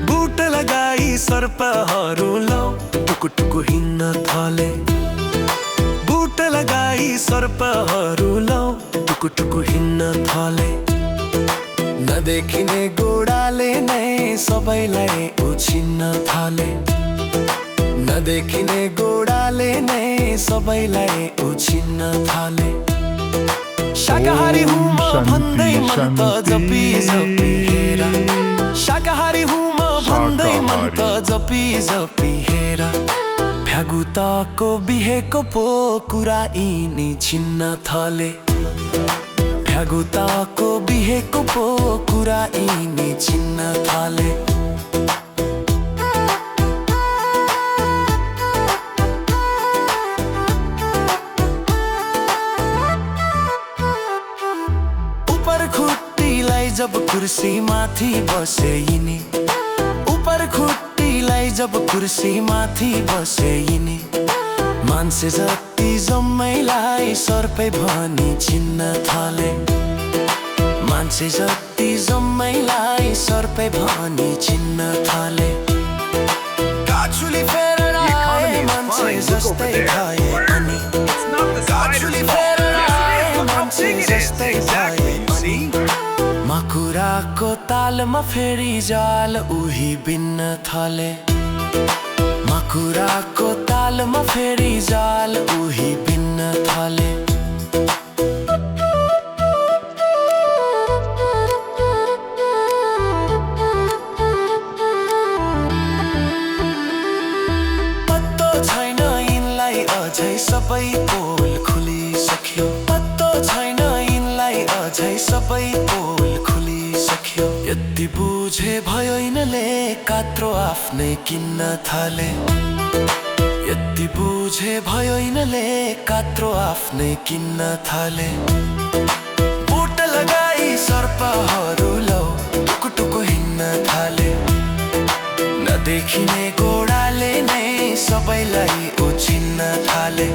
Boot लगाई सर्पहरू लौ टुकुटुकु हिँड्न थाले। बुट लगाई सर्पहरू लौ टुकुटुकु हिँड्न थाले। नदेखिने गोडाले नै सबैलाई उछिन्न थाले। नदेखिने गोडाले नै सबैलाई उछिन्न थाले। शाकाहारी हुँ म भन्दै मन त जपी जपी हेर। शाकाहारी हुँ म भन्दै मन त जपी जपी हेर। भ्यागुताको बिहेको पो कुरा यिनी छिन्न थाले। भ्यागुताको बिहेको पो कुरा यिनी छिन्न थाले। उपर खुट्टीलाई जब कुर्सी माथि बसे यिनी। उपर खुट्टीलाई जब कुर्सी माथि बसे यिनी। मान्छे जति जम्मैलाई सर्पै भनी चिन्न थाले। मान्छे जति जम्मैलाई सर्पै भनी चिन्न थाले। काछुली फेरेर आए मान्छे जस्तै भए अनि। काछुली फेरेर आए मान्छे जस्तै भए अनि। माकुराको तालमा फेरि जाल उही बिन्न थाले। माकुराको तालमा फेरि जाल उही बिन्न थाले। पत्तो छैन यिनलाई अझै सबै पोल खुलिसक्यो। पत्तो छैन यिनलाई अझै सबै पोल खुलिसक्यो। यति बुझे भयो यिनले कात्रो आफ्नै किन्न थाले। यति बुझे भयो यिनले कात्रो आफ्नै किन्न थाले। बुट लगाई सर्पहरू लौ टुकुटुकु हिँड्न थाले। नदेखिने गोडाले नै सबैलाई उछिन्न थाले।